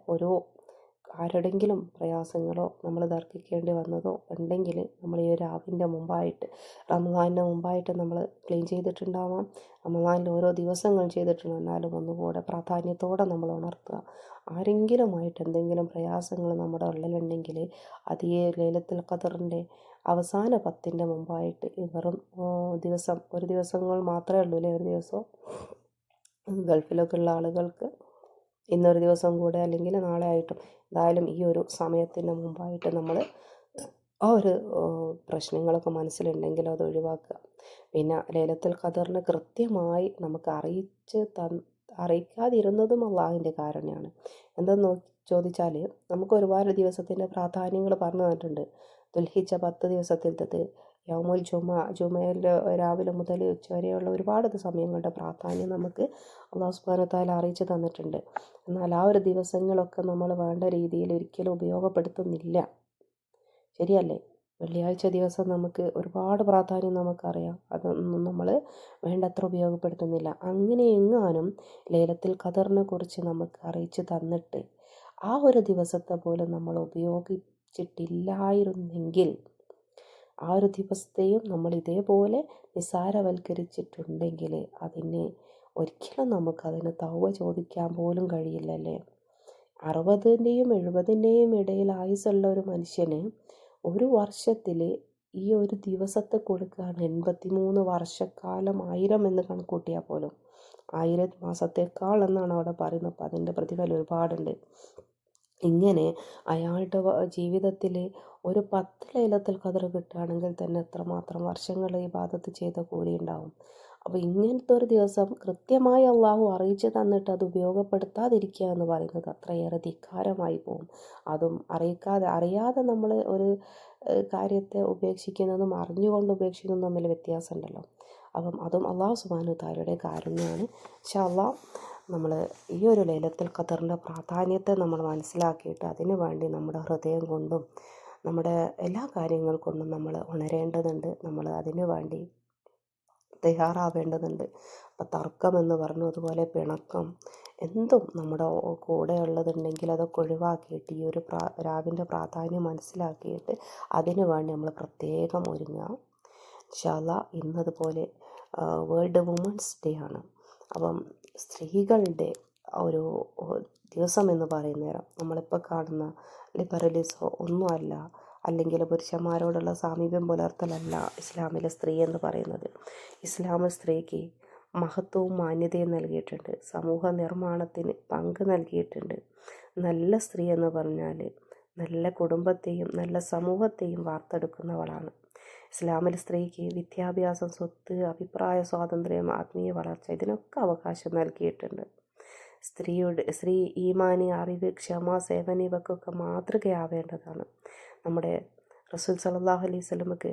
ആരുടെങ്കിലും പ്രയാസങ്ങളോ നമ്മൾ തർക്കിക്കേണ്ടി വന്നതോ ഉണ്ടെങ്കിൽ നമ്മൾ ഈ രാവിൻ്റെ മുമ്പായിട്ട് റമളാനിന് മുമ്പായിട്ട് നമ്മൾ ക്ലീൻ ചെയ്തിട്ടുണ്ടാവാം. റമളാനിൽ ഓരോ ദിവസങ്ങൾ ചെയ്തിട്ടുണ്ട്. എന്നാലും ഒന്നുകൂടെ പ്രാധാന്യത്തോടെ നമ്മൾ ഉണർത്തുക. ആരെങ്കിലുമായിട്ട് എന്തെങ്കിലും പ്രയാസങ്ങൾ നമ്മുടെ ഉള്ളിലുണ്ടെങ്കിൽ അത് ഈ ലൈലത്തുൽ ഖദറിൻ്റെ അവസാന 10-ൻ്റെ മുമ്പായിട്ട് വെറും ഒരു ദിവസങ്ങൾ മാത്രമേ ഉള്ളൂ അല്ലേ, ഒരു ദിവസം ഗൾഫിലൊക്കെ ഉള്ള ആളുകൾക്ക് ഇന്നൊരു ദിവസം കൂടെ അല്ലെങ്കിൽ നാളെ ആയിട്ടും എന്തായാലും ഈ ഒരു സമയത്തിന് മുമ്പായിട്ട് നമ്മൾ ആ ഒരു പ്രശ്നങ്ങളൊക്കെ മനസ്സിലുണ്ടെങ്കിൽ അത് ഒഴിവാക്കുക. പിന്നെ ലൈലത്തുൽ ഖദറിന് കൃത്യമായി നമുക്ക് അറിയിക്കാതിരുന്നതും അള്ളാഹുവിൻ്റെ കാരുണ്യമാണ്. എന്തെന്ന് ചോദിച്ചാൽ നമുക്ക് ഒരുപാട് ദിവസത്തിൻ്റെ പ്രാധാന്യങ്ങൾ പറഞ്ഞു തന്നിട്ടുണ്ട്. ദുൽഹിജ്ജ 10 ദിവസത്തിലത്തത് യൗമുൽ ജുമയിൽ രാവിലെ മുതൽ ഉച്ചവരെയുള്ള ഒരുപാട് സമയങ്ങളുടെ പ്രാധാന്യം നമുക്ക് അല്ലാഹു സുബ്ഹാനഹു വ തആല അറിയിച്ചു തന്നിട്ടുണ്ട്. എന്നാൽ ആ ഒരു ദിവസങ്ങളൊക്കെ നമ്മൾ വേണ്ട രീതിയിൽ ഒരിക്കലും ഉപയോഗപ്പെടുത്തുന്നില്ല. ശരിയല്ലേ? വെള്ളിയാഴ്ച ദിവസം നമുക്ക് ഒരുപാട് പ്രാധാന്യം നമുക്കറിയാം, അതൊന്നും നമ്മൾ വേണ്ടത്ര ഉപയോഗപ്പെടുത്തുന്നില്ല. അങ്ങനെ എങ്ങാനും ലൈലത്തുൽ ഖദറിനെ കുറിച്ച് നമുക്ക് അറിയിച്ചു തന്നിട്ട് ആ ഒരു ദിവസത്തെ പോലും നമ്മൾ ഉപയോഗിച്ചിട്ടില്ലായിരുന്നെങ്കിൽ ആ ഒരു ദിവസത്തെയും നമ്മൾ ഇതേപോലെ നിസ്സാരവൽക്കരിച്ചിട്ടുണ്ടെങ്കിൽ ഒരിക്കലും നമുക്കതിന് തൗബ ചോദിക്കാൻ പോലും കഴിയില്ലല്ലേ. 60-ൻ്റെയും 70-ൻ്റെയും ഇടയിൽ ആയുസ്സുള്ള ഒരു മനുഷ്യന് ഒരു വർഷത്തിൽ ഈ ഒരു ദിവസത്തെ കൊടുക്കുകയാണ് 83 വർഷക്കാലം 1000 എന്ന് കണക്കൂട്ടിയാൽ പോലും 1000 മാസത്തേക്കാൾ എന്നാണ് അവിടെ പറയുന്നത്. അപ്പം അതിൻ്റെ പ്രതിഫലം ഒരുപാടുണ്ട്. ഇങ്ങനെ അയാളുടെ ജീവിതത്തിൽ ഒരു 10 ലൈലത്തുൽ ഖദർ കിട്ടുകയാണെങ്കിൽ തന്നെ എത്രമാത്രം വർഷങ്ങൾ ഇബാദത്ത് ചെയ്ത കൂലി ഉണ്ടാവും. അപ്പോൾ ഇങ്ങനത്തെ ഒരു ദിവസം കൃത്യമായി അള്ളാഹു അറിയിച്ചു തന്നിട്ട് അത് ഉപയോഗപ്പെടുത്താതിരിക്കുക എന്ന് പറയുന്നത് അത്രയേറെ ധിക്കാരമായി പോകും. അതും അറിയാതെ നമ്മൾ ഒരു കാര്യത്തെ ഉപേക്ഷിക്കുന്നതും അറിഞ്ഞുകൊണ്ട് ഉപേക്ഷിക്കുന്നതും തമ്മിൽ വ്യത്യാസമുണ്ടല്ലോ. അപ്പം അതും അള്ളാഹു സുബ്ഹാനഹു വ തആലയുടെ കാരുണ്യമാണ്. ഇൻഷാ അല്ലാഹ് നമ്മൾ ഈ ഒരു ലൈലത്തുൽ ഖദറിൻ്റെ പ്രാധാന്യത്തെ നമ്മൾ മനസ്സിലാക്കിയിട്ട് അതിനു വേണ്ടി നമ്മുടെ ഹൃദയം കൊണ്ടും നമ്മുടെ എല്ലാ കാര്യങ്ങൾ കൊണ്ടും നമ്മൾ ഉണരേണ്ടതുണ്ട്. നമ്മൾ അതിനു വേണ്ടി തയ്യാറാവേണ്ടതുണ്ട്. അപ്പോൾ തർക്കമെന്ന് പറഞ്ഞു, അതുപോലെ പിണക്കം, എന്തും നമ്മുടെ കൂടെ ഉള്ളതുണ്ടെങ്കിൽ അതൊക്കെ ഒഴിവാക്കിയിട്ട് ഈ ഒരു രാവിൻ്റെ പ്രാധാന്യം മനസ്സിലാക്കിയിട്ട് അതിനു വേണ്ടി നമ്മൾ പ്രത്യേകം ഒരുങ്ങുക. ഇൻഷാ അല്ലാഹ് ഇന്നതുപോലെ വേൾഡ് വുമൻസ് ഡേ ആണ്. അപ്പം സ്ത്രീകളുടെ ഒരു ദിവസം എന്ന് പറയുന്നേരം നമ്മളിപ്പോൾ കാണുന്ന ലിബറലിസോ ഒന്നുമല്ല, അല്ലെങ്കിൽ പുരുഷന്മാരോടുള്ള സാമീപ്യം പുലർത്തലല്ല ഇസ്ലാമിലെ സ്ത്രീ എന്ന് പറയുന്നത്. ഇസ്ലാം സ്ത്രീക്ക് മഹത്വവും മാന്യതയും നൽകിയിട്ടുണ്ട്, സമൂഹ നിർമ്മാണത്തിന് പങ്ക് നൽകിയിട്ടുണ്ട്. നല്ല സ്ത്രീ എന്ന് പറഞ്ഞാൽ നല്ല കുടുംബത്തെയും നല്ല സമൂഹത്തെയും വാർത്തെടുക്കുന്നവളാണ്. ഇസ്ലാമിൽ സ്ത്രീക്ക് വിദ്യാഭ്യാസം, സ്വത്ത്, അഭിപ്രായ സ്വാതന്ത്ര്യം, ആത്മീയ വളർച്ച ഇതിനൊക്കെ അവകാശം നൽകിയിട്ടുണ്ട്. സ്ത്രീ ഈമാനി, അറിവ്, ക്ഷമ, സേവന ഇവക്കൊക്കെ മാതൃകയാവേണ്ടതാണ്. നമ്മുടെ റസൂൽ സല്ലല്ലാഹു അലൈഹി വസല്ലമക്ക്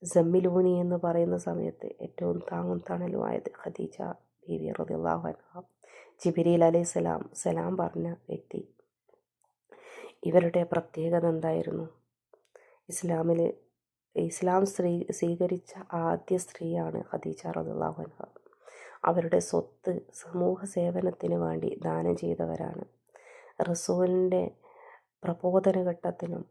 സമ്മിലൂനി എന്ന് പറയുന്ന സമയത്ത് ഏറ്റവും താങ്ങും തണലുമായത് ഖദീജ ബീവി റളിയല്ലാഹു അൻഹ. ജിബ്രീൽ അലൈഹിസ്സലാം സലാം പറഞ്ഞ വ്യക്തി. ഇവരുടെ പ്രത്യേകത എന്തായിരുന്നു? ഇസ്ലാം സ്വീകരിച്ച ആദ്യ സ്ത്രീയാണ് ഖദീജ റളിയല്ലാഹു അൻഹ. അവരുടെ സ്വത്ത് സമൂഹ സേവനത്തിന് വേണ്ടി ദാനം ചെയ്തവരാണ്. റസൂലിൻ്റെ പ്രബോധനഘട്ടത്തിലും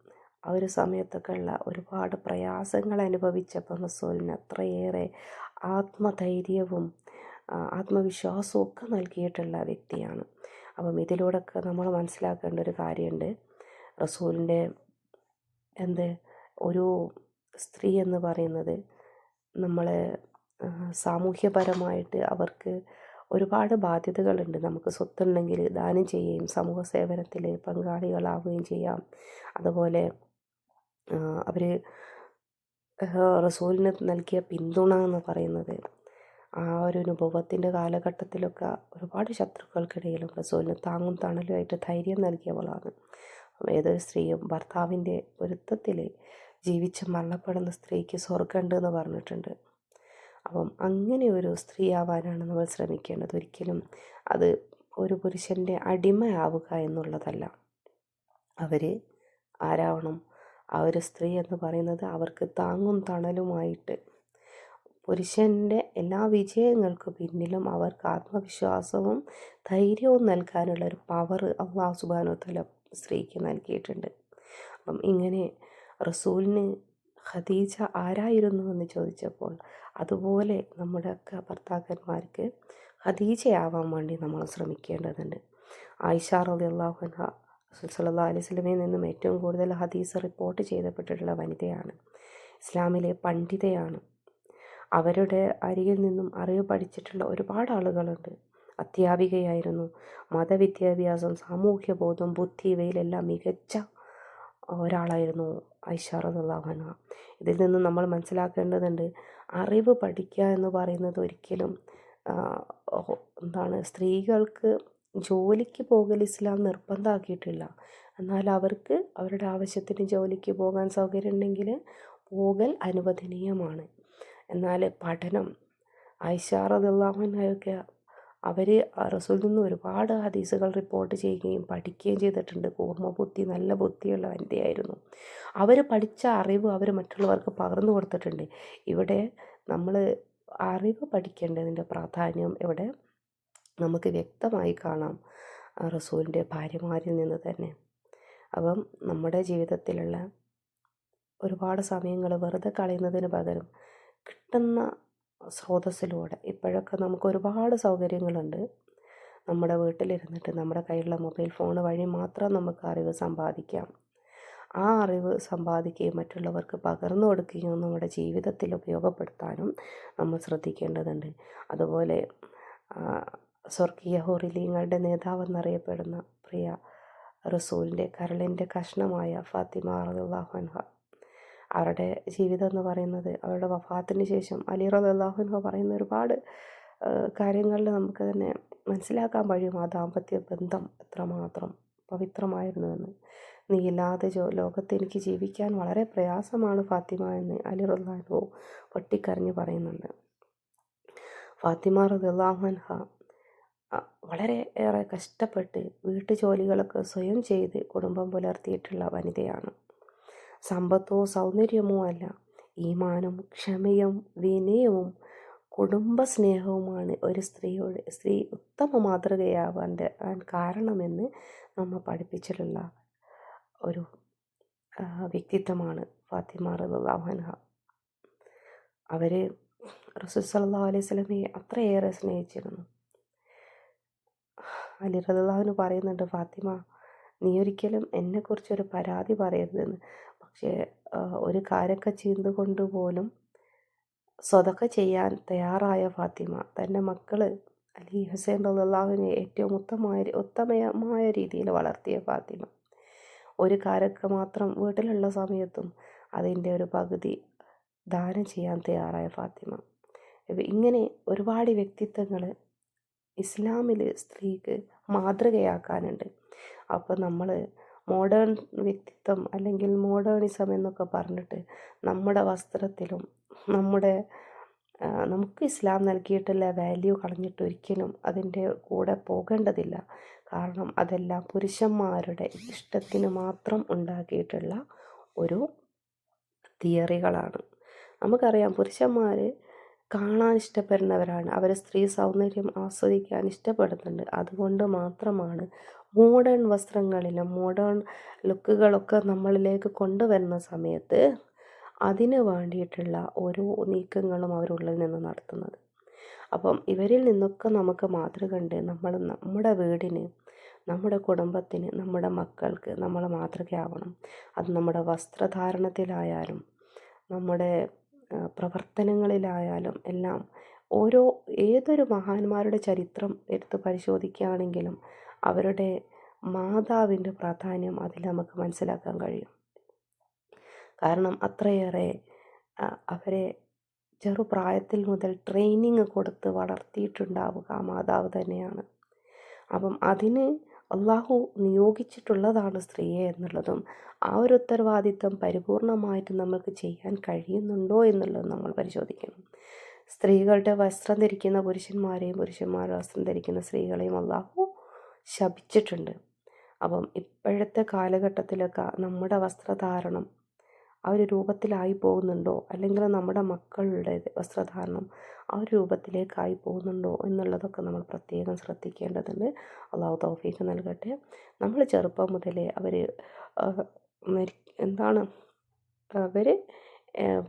ആ ഒരു സമയത്തൊക്കെ ഉള്ള ഒരുപാട് പ്രയാസങ്ങൾ അനുഭവിച്ചപ്പോൾ റസൂലിന് അത്രയേറെ ആത്മധൈര്യവും ആത്മവിശ്വാസവും ഒക്കെ നൽകിയിട്ടുള്ള വ്യക്തിയാണ്. അപ്പം ഇതിലൂടെയൊക്കെ നമ്മൾ മനസ്സിലാക്കേണ്ട ഒരു കാര്യമുണ്ട്. റസൂലിൻ്റെ ഒരു സ്ത്രീ എന്ന് പറയുന്നത് നമ്മളെ സാമൂഹ്യപരമായിട്ട് അവർക്ക് ഒരുപാട് ബാധ്യതകളുണ്ട്. നമുക്ക് സ്വത്തുണ്ടെങ്കിൽ ദാനം ചെയ്യുകയും സമൂഹ സേവനത്തിൽ പങ്കാളികളാവുകയും ചെയ്യാം. അതുപോലെ അവർ റസൂലിന് നൽകിയ പിന്തുണ എന്ന് പറയുന്നത് ആ ഒരു അനുഭവത്തിൻ്റെ കാലഘട്ടത്തിലൊക്കെ ഒരുപാട് ശത്രുക്കൾക്കിടയിലും റസൂലിന് താങ്ങും തണലുമായിട്ട് ധൈര്യം നൽകിയവളാണ്. ഏതൊരു സ്ത്രീയും ഭർത്താവിൻ്റെ പൊരുത്തത്തിൽ ജീവിച്ച് മരണപ്പെടുന്ന സ്ത്രീക്ക് സ്വർഗ്ഗമുണ്ട് എന്ന് പറഞ്ഞിട്ടുണ്ട്. അപ്പം അങ്ങനെ ഒരു സ്ത്രീ ആവാനാണ് നമ്മൾ ശ്രമിക്കേണ്ടത്. ഒരിക്കലും അത് ഒരു പുരുഷൻ്റെ അടിമയാവുക എന്നുള്ളതല്ല. അവർ ആരാവണം? ആ ഒരു സ്ത്രീ എന്ന് പറയുന്നത് അവർക്ക് താങ്ങും തണലുമായിട്ട് പുരുഷൻ്റെ എല്ലാ വിജയങ്ങൾക്കും പിന്നിലും അവർക്ക് ആത്മവിശ്വാസവും ധൈര്യവും നൽകാനുള്ള ഒരു പവർ അല്ലാഹു സുബ്ഹാനഹു വ തആല സ്ത്രീക്ക് നൽകിയിട്ടുണ്ട്. അപ്പം ഇങ്ങനെ റസൂലിന് ഖദീജ ആരായിരുന്നു എന്ന് ചോദിച്ചപ്പോൾ അതുപോലെ നമ്മുടെയൊക്കെ ഭർത്താക്കന്മാർക്ക് ഖദീജയാവാൻ വേണ്ടി നമ്മൾ ശ്രമിക്കേണ്ടതുണ്ട്. ആയിഷ റളിയല്ലാഹു അൻഹ റസൂൽ സല്ലല്ലാഹു അലൈഹി വസല്ലമയിൽ നിന്നും ഏറ്റവും കൂടുതൽ ഹദീസ് റിപ്പോർട്ട് ചെയ്യപ്പെട്ടിട്ടുള്ള വനിതയാണ്. ഇസ്ലാമിലെ പണ്ഡിതയാണ്. അവരുടെ അരികിൽ നിന്നും അറിവ് പഠിച്ചിട്ടുള്ള ഒരുപാട് ആളുകളുണ്ട്. അധ്യാപികയായിരുന്നു. മതവിദ്യാഭ്യാസം, സാമൂഹ്യബോധം, ബുദ്ധി ഇവയിലെല്ലാം മികച്ച ഒരാളായിരുന്നു ആയിഷ റളിയല്ലാഹു അൻഹ. ഇതിൽ നിന്ന് നമ്മൾ മനസ്സിലാക്കേണ്ടതുണ്ട്, അറിവ് പഠിക്കുക എന്ന് പറയുന്നത് ഒരിക്കലും സ്ത്രീകൾക്ക് ജോലിക്ക് പോകൽ ഇസ്ലാം നിർബന്ധമാക്കിയിട്ടില്ല. എന്നാൽ അവർക്ക് അവരുടെ ആവശ്യത്തിന് ജോലിക്ക് പോകാൻ സൗകര്യം ഉണ്ടെങ്കിൽ പോകൽ അനുവദനീയമാണ്. എന്നാൽ പഠനം, ആയിഷ റളിയല്ലാഹു അൻഹയൊക്കെ അവർ റസൂലിൽ നിന്ന് ഒരുപാട് ഹദീസുകൾ റിപ്പോർട്ട് ചെയ്യുകയും പഠിക്കുകയും ചെയ്തിട്ടുണ്ട്. കൂർമ്മ ബുദ്ധി, നല്ല ബുദ്ധിയുള്ള വനിതയായിരുന്നു. അവർ പഠിച്ച അറിവ് അവർ മറ്റുള്ളവർക്ക് പകർന്നു കൊടുത്തിട്ടുണ്ട്. ഇവിടെ നമ്മൾ അറിവ് പഠിക്കേണ്ടതിൻ്റെ പ്രാധാന്യം ഇവിടെ നമുക്ക് വ്യക്തമായി കാണാം റസൂലിൻ്റെ ഭാര്യമാരിൽ നിന്ന് തന്നെ. അപ്പം നമ്മുടെ ജീവിതത്തിലുള്ള ഒരുപാട് സമയങ്ങൾ വെറുതെ കളയുന്നതിന് പകരം കിട്ടുന്ന സ്രോതസ്സിലൂടെ ഇപ്പോഴൊക്കെ നമുക്ക് ഒരുപാട് സൗകര്യങ്ങളുണ്ട്. നമ്മുടെ വീട്ടിലിരുന്നിട്ട് നമ്മുടെ കയ്യിലുള്ള മൊബൈൽ ഫോൺ വഴി മാത്രം നമുക്ക് അറിവ് സമ്പാദിക്കാം. ആ അറിവ് സമ്പാദിക്കുകയും മറ്റുള്ളവർക്ക് പകർന്നു കൊടുക്കുകയും നമ്മുടെ ജീവിതത്തിൽ ഉപയോഗപ്പെടുത്താനും നമ്മൾ ശ്രദ്ധിക്കേണ്ടതുണ്ട്. അതുപോലെ സ്വർഗീയ ഹൂറിലീങ്ങളുടെ നേതാവെന്നറിയപ്പെടുന്ന പ്രിയ റസൂലിൻ്റെ കരളിൻ്റെ കഷ്ണമായ ഫാത്തിമ റളിയല്ലാഹു അൻഹ, അവരുടെ ജീവിതം എന്ന് പറയുന്നത് അവരുടെ വഫാത്തിന് ശേഷം അലി റളിയല്ലാഹു അൻഹു പറയുന്ന ഒരുപാട് കാര്യങ്ങളിൽ നമുക്ക് തന്നെ മനസ്സിലാക്കാൻ കഴിയും ആ ദാമ്പത്യ ബന്ധം എത്രമാത്രം പവിത്രമായിരുന്നുവെന്ന്. നീ ഇല്ലാതെ ലോകത്ത് എനിക്ക് ജീവിക്കാൻ വളരെ പ്രയാസമാണ് ഫാത്തിമ എന്ന് അലി റളിയല്ലാഹു അൻഹു പൊട്ടിക്കരഞ്ഞ് പറയുന്നുണ്ട്. ഫാത്തിമ റളിയല്ലാഹു അൻഹ വളരെ ഏറെ കഷ്ടപ്പെട്ട് വീട്ടുജോലികളൊക്കെ സ്വയം ചെയ്ത് കുടുംബം പുലർത്തിയിട്ടുള്ള വനിതയാണ്. സമ്പത്തോ സൗന്ദര്യമോ അല്ല, ഈമാനും ക്ഷമയും വിനയവും കുടുംബസ്നേഹവുമാണ് ഒരു സ്ത്രീ ഉത്തമ മാതൃകയാവാൻ കാരണമെന്ന് നമ്മെ പഠിപ്പിച്ചിട്ടുള്ള ഒരു വ്യക്തിത്വമാണ് ഫാത്തിമ റളിയല്ലാഹു അൻഹ. അവർ റസൂൽ സല്ലല്ലാഹു അലൈഹി വസല്ലമയെ അത്രയേറെ സ്നേഹിച്ചിരുന്നു. അലി റളിയല്ലാഹു അൻഹു പറയുന്നുണ്ട്, ഫാത്തിമ, നീ ഒരിക്കലും എന്നെക്കുറിച്ചൊരു പരാതി പറയരുതെന്ന്. പക്ഷേ ഒരു കാരക്ക ചീന്തുകൊണ്ട് പോലും സ്വതക്ക ചെയ്യാൻ തയ്യാറായ ഫാത്തിമ, തൻ്റെ മക്കൾ അലി ഹുസൈൻ റളിയല്ലാഹുവിനെ ഏറ്റവും ഉത്തമമായ രീതിയിൽ വളർത്തിയ ഫാത്തിമ, ഒരു കാരക്ക മാത്രം വീട്ടിലുള്ള സമയത്തും അതിൻ്റെ ഒരു പകുതി ദാനം ചെയ്യാൻ തയ്യാറായ ഫാത്തിമ. ഇങ്ങനെ ഒരുപാട് വ്യക്തിത്വങ്ങൾ ഇസ്ലാമിൽ സ്ത്രീക്ക് മാതൃകയാക്കാനുണ്ട്. അപ്പോൾ നമ്മൾ മോഡേൺ വ്യക്തിത്വം അല്ലെങ്കിൽ മോഡേണിസം എന്നൊക്കെ പറഞ്ഞിട്ട് നമ്മുടെ വസ്ത്രത്തിലും നമുക്ക് ഇസ്ലാം നൽകിയിട്ടുള്ള വാല്യൂ കളഞ്ഞിട്ട് ഒരിക്കലും അതിൻ്റെ കൂടെ പോകേണ്ടതില്ല. കാരണം അതെല്ലാം പുരുഷന്മാരുടെ ഇഷ്ടത്തിന് മാത്രം ഉണ്ടാക്കിയിട്ടുള്ള ഒരു തിയറികളാണ്. നമുക്കറിയാം, പുരുഷന്മാർ കാണാൻ ഇഷ്ടപ്പെടുന്നവരാണ്, അവർ സ്ത്രീ സൗന്ദര്യം ആസ്വദിക്കാൻ ഇഷ്ടപ്പെടുന്നുണ്ട്. അതുകൊണ്ട് മാത്രമാണ് മോഡേൺ വസ്ത്രങ്ങളിലും മോഡേൺ ലുക്കുകളൊക്കെ നമ്മളിലേക്ക് കൊണ്ടുവരുന്ന സമയത്ത് അതിന് വേണ്ടിയിട്ടുള്ള ഓരോ നീക്കങ്ങളും അവരുള്ളിൽ നിന്ന് നടത്തുന്നത്. അപ്പം ഇവരിൽ നിന്നൊക്കെ നമുക്ക് മാതൃക ഉണ്ട്. നമ്മുടെ വീടിന്, നമ്മുടെ കുടുംബത്തിന്, നമ്മുടെ മക്കൾക്ക് നമ്മൾ മാതൃകയാവണം. അത് നമ്മുടെ വസ്ത്രധാരണത്തിലായാലും നമ്മുടെ പ്രവർത്തനങ്ങളിലായാലും എല്ലാം ഏതൊരു മഹാന്മാരുടെ ചരിത്രം എടുത്ത് പരിശോധിക്കുകയാണെങ്കിലും അവരുടെ മാതാവിൻ്റെ പ്രാധാന്യം അതിൽ നമുക്ക് മനസ്സിലാക്കാൻ കഴിയും. കാരണം അത്രയേറെ അവരെ ചെറുപ്രായത്തിൽ മുതൽ ട്രെയിനിങ് കൊടുത്ത് വളർത്തിയിട്ടുണ്ടാവുക ആ മാതാവ് തന്നെയാണ്. അപ്പം അതിന് അള്ളാഹു നിയോഗിച്ചിട്ടുള്ളതാണ് സ്ത്രീയെ എന്നുള്ളതും ആ ഒരു ഉത്തരവാദിത്വം പരിപൂർണമായിട്ട് നമുക്ക് ചെയ്യാൻ കഴിയുന്നുണ്ടോ എന്നുള്ളത് നമ്മൾ പരിശോധിക്കണം. സ്ത്രീകളുടെ വസ്ത്രം ധരിക്കുന്ന പുരുഷന്മാരെയും പുരുഷന്മാരുടെ വസ്ത്രം ധരിക്കുന്ന സ്ത്രീകളെയും അള്ളാഹു ശപിച്ചിട്ടുണ്ട്. അപ്പം ഇപ്പോഴത്തെ കാലഘട്ടത്തിലൊക്കെ നമ്മുടെ വസ്ത്രധാരണം ആ ഒരു രൂപത്തിലായി പോകുന്നുണ്ടോ, അല്ലെങ്കിൽ നമ്മുടെ മക്കളുടെ വസ്ത്രധാരണം ആ ഒരു രൂപത്തിലേക്കായി പോകുന്നുണ്ടോ എന്നുള്ളതൊക്കെ നമ്മൾ പ്രത്യേകം ശ്രദ്ധിക്കേണ്ടതുണ്ട്. അള്ളാഹു തൗഫീഖ് നൽകട്ടെ. നമ്മൾ ചെറുപ്പം മുതലേ അവർ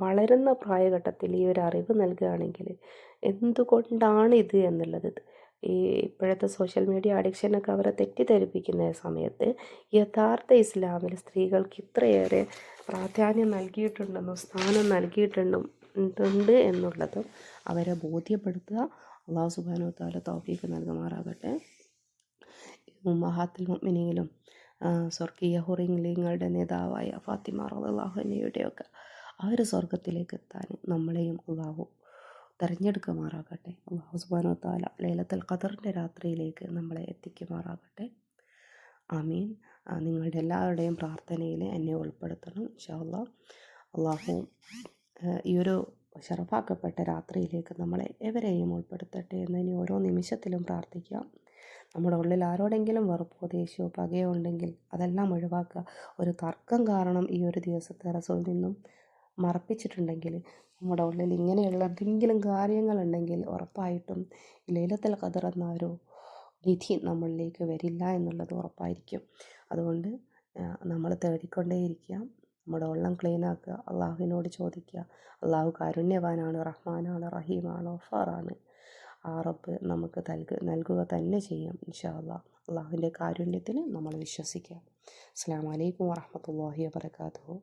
വളരുന്ന പ്രായഘട്ടത്തിൽ ഈ ഒരു അറിവ് നൽകുകയാണെങ്കിൽ എന്തുകൊണ്ടാണ് ഇത് എന്നുള്ളത്, ഈ ഇപ്പോഴത്തെ സോഷ്യൽ മീഡിയ അഡിക്ഷനൊക്കെ അവരെ തെറ്റിദ്ധരിപ്പിക്കുന്ന സമയത്ത് യഥാർത്ഥ ഇസ്ലാമിൽ സ്ത്രീകൾക്ക് ഇത്രയേറെ പ്രാധാന്യം നൽകിയിട്ടുണ്ടെന്നും സ്ഥാനം നൽകിയിട്ടുണ്ട് എന്നുള്ളതും അവരെ ബോധ്യപ്പെടുത്തുക. അല്ലാഹു സുബ്ഹാനഹു വ തആല തൗഫീഖ് നൽകുമാറാകട്ടെ. ഉമ്മഹാത്തുൽ മുഅ്മിനീനും സ്വർഗീയ ഹുറിങ്ങളുടെ നേതാവായ ഫാത്തിമ റളിയല്ലാഹു അൻഹയുടെയൊക്കെ ആ ഒരു സ്വർഗത്തിലേക്ക് എത്താൻ നമ്മളെയും അള്ളാഹു തിരഞ്ഞെടുക്കുമാറാകട്ടെ. അല്ലാഹു സുബ്ഹാനഹു വ തആല ലൈലത്തുൽ ഖദറിൻ്റെ രാത്രിയിലേക്ക് നമ്മളെ എത്തിക്കുമാറാകട്ടെ. ആമീൻ. നിങ്ങളുടെ എല്ലാവരുടെയും പ്രാർത്ഥനയിൽ എന്നെ ഉൾപ്പെടുത്തണം ഇൻഷാ അല്ലാഹ്. അള്ളാഹു ഈ ഒരു ശറഫാക്കപ്പെട്ട രാത്രിയിലേക്ക് നമ്മളെ എവരെയും ഉൾപ്പെടുത്തട്ടെ എന്ന് ഇനി ഓരോ നിമിഷത്തിലും പ്രാർത്ഥിക്കാം. നമ്മുടെ ഉള്ളിൽ ആരോടെങ്കിലും വെറുപ്പോ ദേഷ്യമോ പകയോ ഉണ്ടെങ്കിൽ അതെല്ലാം ഒഴിവാക്കുക. ഒരു തർക്കം കാരണം ഈ ഒരു ദിവസത്തെ റസൂലിൽ നിന്നും മറപ്പിച്ചിട്ടുണ്ടെങ്കിൽ, നമ്മുടെ ഉള്ളിൽ ഇങ്ങനെയുള്ള എന്തെങ്കിലും കാര്യങ്ങളുണ്ടെങ്കിൽ ഉറപ്പായിട്ടും ലൈലത്തുൽ ഖദർ എന്ന ഒരു വിധി നമ്മളിലേക്ക് വരില്ല എന്നുള്ളത് ഉറപ്പായിരിക്കും. അതുകൊണ്ട് നമ്മൾ തേടിക്കൊണ്ടേയിരിക്കുക, നമ്മുടെ ഉള്ളം ക്ലീനാക്കുക, അള്ളാഹുവിനോട് ചോദിക്കുക. അള്ളാഹു കാരുണ്യവാനാണ്, റഹ്മാനാണ്, റഹീമാണ്, ഗഫാറാണ്. ആ റബ്ബ് നമുക്ക് നൽകുക തന്നെ ചെയ്യും ഇൻഷാ അല്ലാഹ്. അള്ളാഹുവിൻ്റെ കാരുണ്യത്തിൽ നമ്മൾ വിശ്വസിക്കുക. അസ്സലാമു അലൈക്കും വറഹ്മത്തുള്ളാഹി വബറകാതുഹു.